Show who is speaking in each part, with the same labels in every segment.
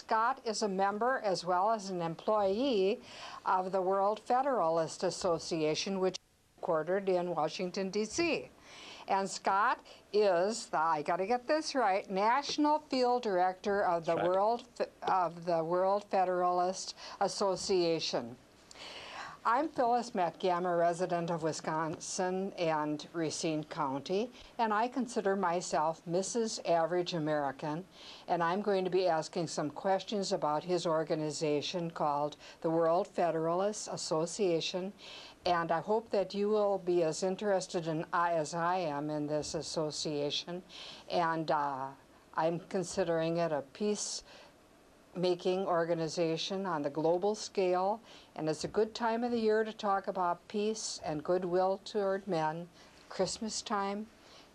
Speaker 1: Scott is a member as well as an employee of the World Federalist Association, which is headquartered in Washington, D.C. And Scott is I got to get this right, National Field Director of the World Federalist Association. I'm Phyllis Metke. I'm a resident of Wisconsin and Racine County, and I consider myself Mrs. Average American, and I'm going to be asking some questions about his organization called the World Federalist Association, and I hope that you will be as interested as I am in this association, and I'm considering it a peace-making organization on the global scale, and it's a good time of the year to talk about peace and goodwill toward men. Christmas time,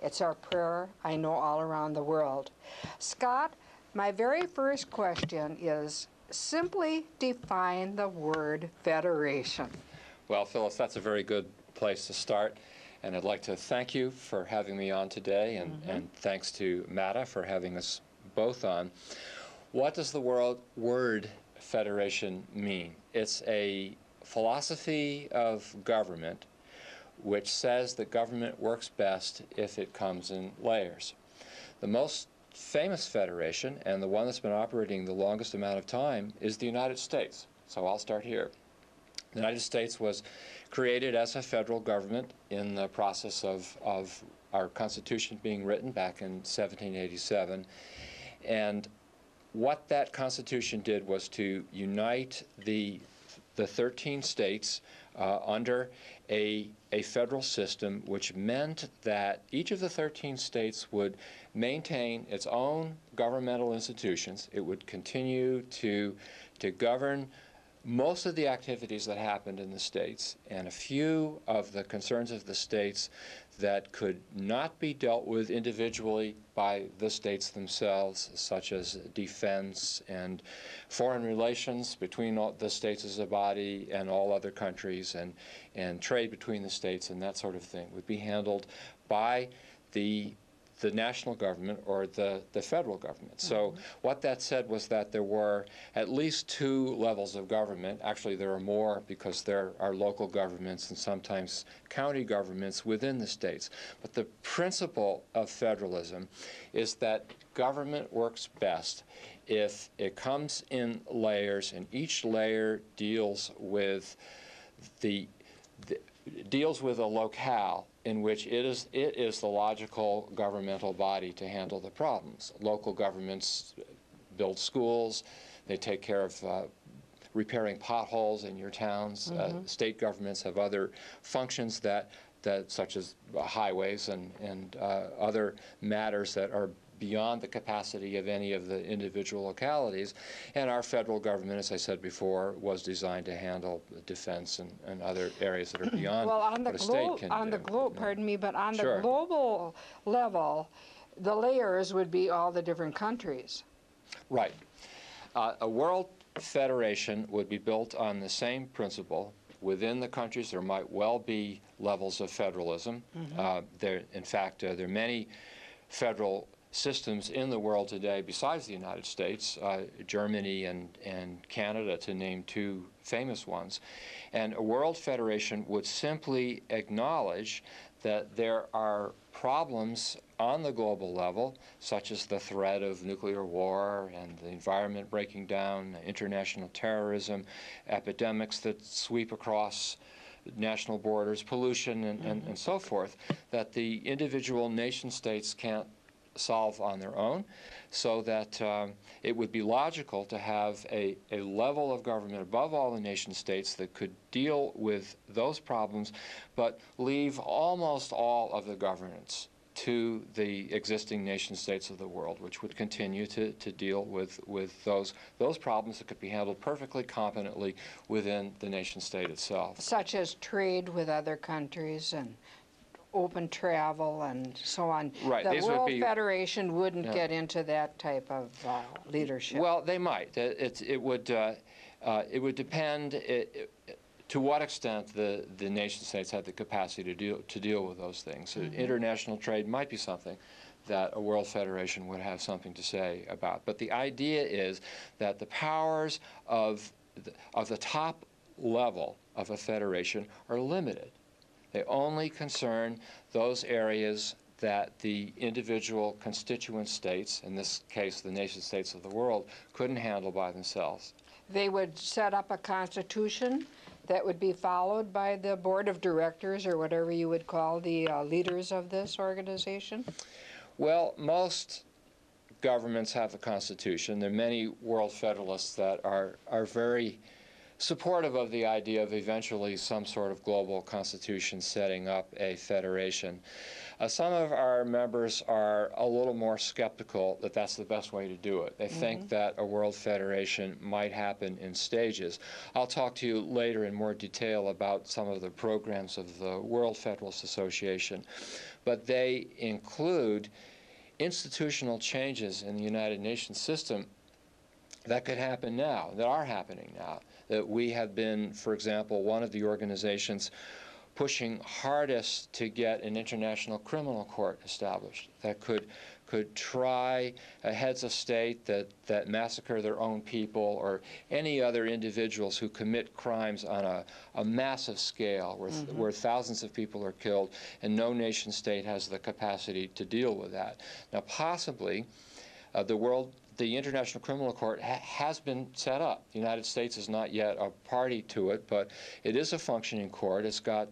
Speaker 1: it's our prayer, I know, all around the world. Scott, my very first question is, simply define the word federation.
Speaker 2: Well, Phyllis, that's a very good place to start, and I'd like to thank you for having me on today, and thanks to Matta for having us both on. What does the word federation mean? It's a philosophy of government which says that government works best if it comes in layers. The most famous federation, and the one that's been operating the longest amount of time, is the United States. So I'll start here. The United States was created as a federal government in the process of our Constitution being written back in 1787. And what that Constitution did was to unite the 13 states under a federal system, which meant that each of the 13 states would maintain its own governmental institutions. It would continue to govern most of the activities that happened in the states, and a few of the concerns of the states that could not be dealt with individually by the states themselves, such as defense and foreign relations between all the states as a body and all other countries, and trade between the states and that sort of thing, would be handled by the national government or the federal government. So what that said was that there were at least two levels of government. Actually, there are more, because there are local governments and sometimes county governments within the states. But the principle of federalism is that government works best if it comes in layers, and each layer deals with a locale in which it is the logical governmental body to handle the problems. Local governments build schools, they take care of repairing potholes in your towns. State governments have other functions that such as highways and other matters that are beyond the capacity of any of the individual localities. And our federal government, as I said before, was designed to handle defense and other areas that are beyond what a state can do.
Speaker 1: Pardon me, but on the global level, the layers would be all the different countries.
Speaker 2: Right. A world federation would be built on the same principle. Within the countries, there might well be levels of federalism. In fact, there are many federal systems in the world today besides the United States, Germany and Canada, to name two famous ones. And a world federation would simply acknowledge that there are problems on the global level, such as the threat of nuclear war and the environment breaking down, international terrorism, epidemics that sweep across national borders, pollution, and so forth, that the individual nation states can't solve on their own, so that it would be logical to have a level of government above all the nation states that could deal with those problems, but leave almost all of the governance to the existing nation states of the world, which would continue to deal with those problems that could be handled perfectly competently within the nation state itself.
Speaker 1: Such as trade with other countries and open travel and so on.
Speaker 2: Right.
Speaker 1: The World Federation wouldn't get into that type of leadership.
Speaker 2: Well, they might. It would depend to what extent the nation states had the capacity to deal with those things. International trade might be something that a world federation would have something to say about. But the idea is that the powers of the top level of a federation are limited. They only concern those areas that the individual constituent states, in this case the nation states of the world, couldn't handle by themselves.
Speaker 1: They would set up a constitution that would be followed by the board of directors, or whatever you would call the leaders of this organization?
Speaker 2: Well, most governments have a constitution. There are many world federalists that are very supportive of the idea of eventually some sort of global constitution setting up a federation. Some of our members are a little more skeptical that that's the best way to do it. They think that a world federation might happen in stages. I'll talk to you later in more detail about some of the programs of the World Federalist Association, but they include institutional changes in the United Nations system that could happen now, that are happening now. That we have been, for example, one of the organizations pushing hardest to get an international criminal court established that could try heads of state that massacre their own people, or any other individuals who commit crimes on a massive scale where thousands of people are killed, and no nation state has the capacity to deal with that. Now, possibly, the International Criminal Court has been set up. The United States is not yet a party to it, but it is a functioning court. It's got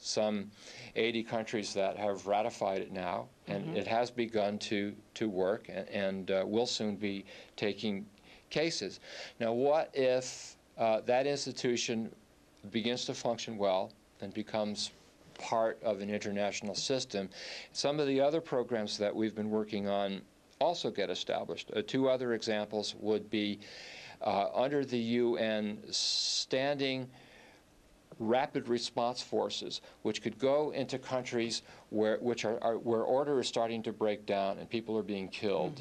Speaker 2: some 80 countries that have ratified it now, and it has begun to work, and will soon be taking cases. Now, what if that institution begins to function well and becomes part of an international system? Some of the other programs that we've been working on also get established. Two other examples would be under the UN, standing rapid response forces, which could go into countries where order is starting to break down and people are being killed.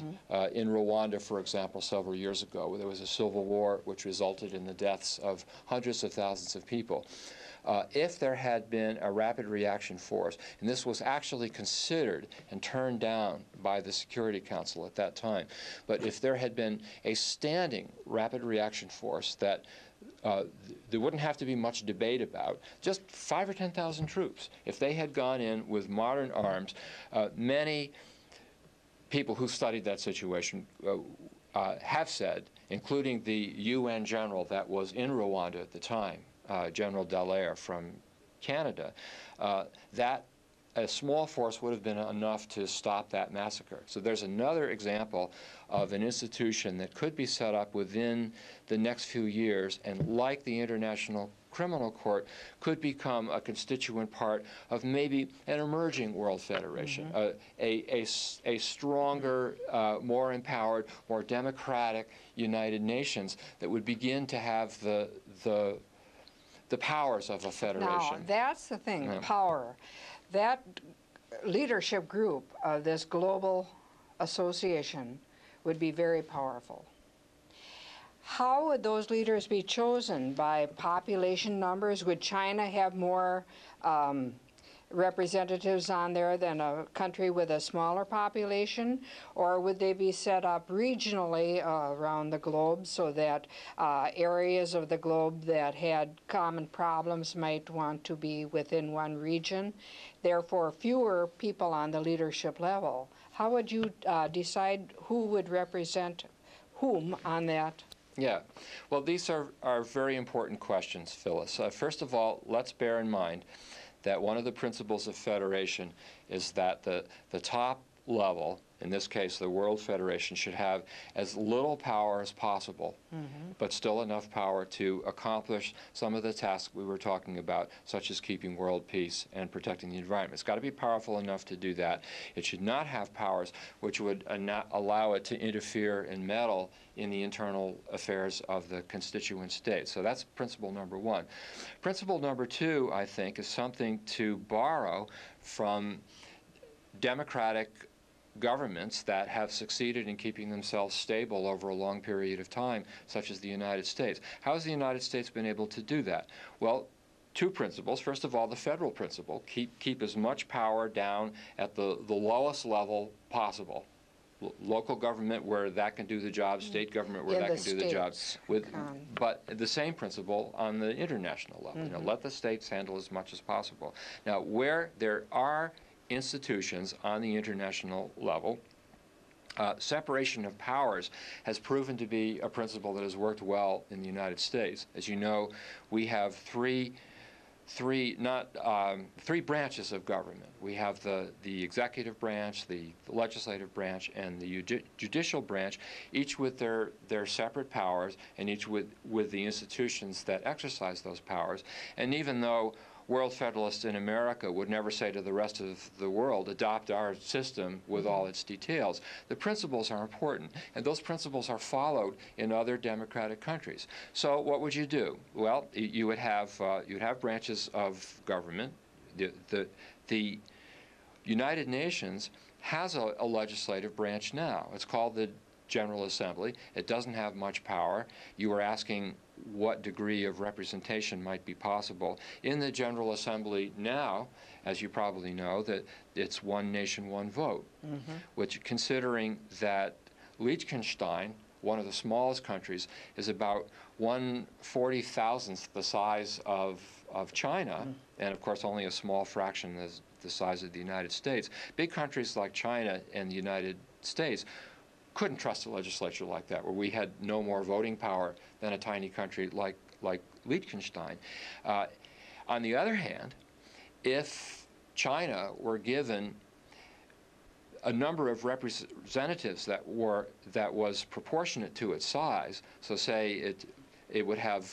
Speaker 2: In Rwanda, for example, several years ago, there was a civil war which resulted in the deaths of hundreds of thousands of people. If there had been a rapid reaction force, and this was actually considered and turned down by the Security Council at that time, but if there had been a standing rapid reaction force that there wouldn't have to be much debate about, just 5,000 or 10,000 troops, if they had gone in with modern arms, many people who studied that situation have said, including the UN general that was in Rwanda at the time, General Dallaire from Canada, that a small force would have been enough to stop that massacre. So there's another example of an institution that could be set up within the next few years, and like the International Criminal Court, could become a constituent part of maybe an emerging world federation, a stronger, more empowered, more democratic United Nations that would begin to have the powers of a federation.
Speaker 1: Now, that's the thing, power. That leadership group of this global association would be very powerful. How would those leaders be chosen? By population numbers? Would China have more representatives on there than a country with a smaller population? Or would they be set up regionally around the globe, so that areas of the globe that had common problems might want to be within one region, therefore fewer people on the leadership level? How would you decide who would represent whom on that?
Speaker 2: Yeah, well, these are very important questions, Phyllis. First of all, let's bear in mind that one of the principles of federation is that the top level, in this case the World Federation, should have as little power as possible, but still enough power to accomplish some of the tasks we were talking about, such as keeping world peace and protecting the environment. It's got to be powerful enough to do that. It should not have powers which would not allow it to interfere and meddle in the internal affairs of the constituent states. So that's principle number one. Principle number two, I think, is something to borrow from democratic governments that have succeeded in keeping themselves stable over a long period of time, such as the United States. How has the United States been able to do that? Well, two principles. First of all, the federal principle: keep as much power down at the lowest level possible. Local government where that can do the job, state government where that can do the job. But the same principle on the international level. You know, let the states handle as much as possible. Now, where there are institutions on the international level, separation of powers has proven to be a principle that has worked well in the United States. As you know, we have three branches of government. We have the executive branch, the legislative branch, and the judicial branch, each with their separate powers, and each with the institutions that exercise those powers. And even though World Federalists in America would never say to the rest of the world, adopt our system with all its details, the principles are important, and those principles are followed in other democratic countries. So what would you do? Well, you would have branches of government. The United Nations has a legislative branch now. It's called the General Assembly. It doesn't have much power. You were asking what degree of representation might be possible. In the General Assembly now, as you probably know, that it's one nation, one vote, which, considering that Liechtenstein, one of the smallest countries, is about 1/40,000th the size of China, and of course only a small fraction is the size of the United States. Big countries like China and the United States couldn't trust a legislature like that, where we had no more voting power than a tiny country like Liechtenstein. On the other hand, if China were given a number of representatives that was proportionate to its size, so say it would have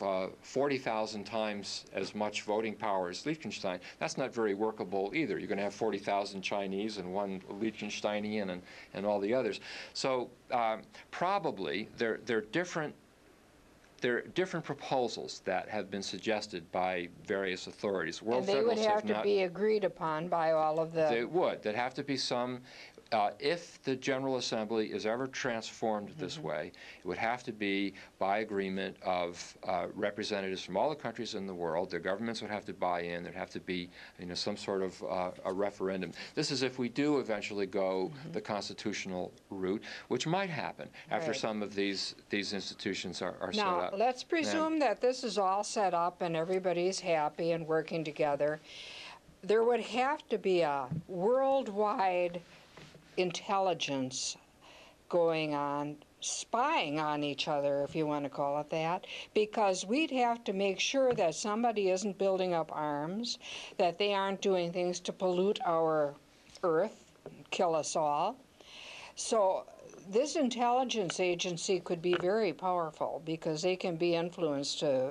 Speaker 2: 40,000 times as much voting power as Liechtenstein, that's not very workable either. You're going to have 40,000 Chinese and one Liechtensteinian and all the others. So probably there are different proposals that have been suggested by various authorities.
Speaker 1: And they would have to be agreed upon by all of the...
Speaker 2: They would. There'd have to be some... if the General Assembly is ever transformed this way, it would have to be by agreement of representatives from all the countries in the world. Their governments would have to buy in. There'd have to be, you know, some sort of a referendum. This is if we do eventually go the constitutional route, which might happen after some of these institutions are set up.
Speaker 1: Now, let's presume that this is all set up and everybody's happy and working together. There would have to be a worldwide intelligence going on, spying on each other, if you want to call it that, because we'd have to make sure that somebody isn't building up arms, that they aren't doing things to pollute our earth, kill us all. So this intelligence agency could be very powerful because they can be influenced to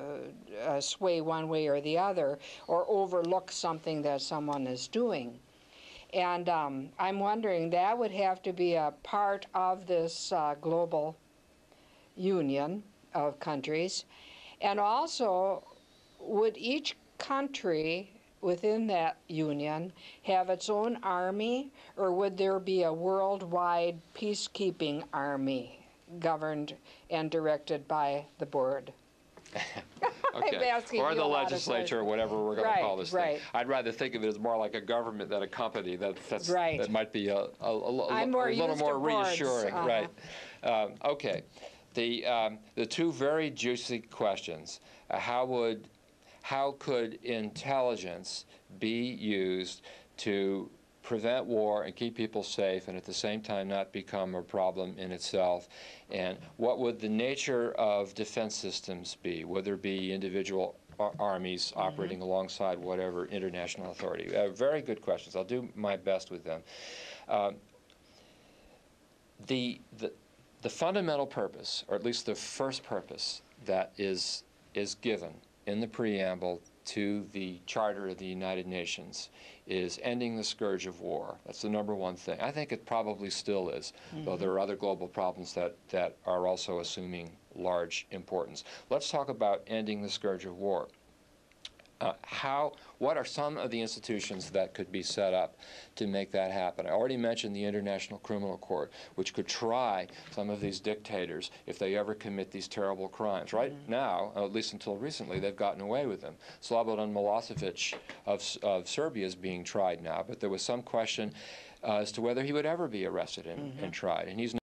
Speaker 1: sway one way or the other or overlook something that someone is doing. And I'm wondering, that would have to be a part of this global union of countries. And also, would each country within that union have its own army, or would there be a worldwide peacekeeping army governed and directed by the board?
Speaker 2: Okay. Or the legislature, or whatever we're going to call this thing. I'd rather think of it as more like a government than a company. That might be a little more reassuring. Right. Okay. The two very juicy questions. How could intelligence be used to prevent war and keep people safe, and at the same time not become a problem in itself? And what would the nature of defense systems be? Would there be individual armies operating alongside whatever international authority? Very good questions. I'll do my best with them. The fundamental purpose, or at least the first purpose, that is given in the preamble to the Charter of the United Nations is ending the scourge of war. That's the number one thing. I think it probably still is, though there are other global problems that are also assuming large importance. Let's talk about ending the scourge of war. What are some of the institutions that could be set up to make that happen? I already mentioned the International Criminal Court, which could try some of these dictators if they ever commit these terrible crimes. Right now, at least until recently, they've gotten away with them. Slobodan Milosevic of Serbia is being tried now, but there was some question as to whether he would ever be arrested and tried. And he's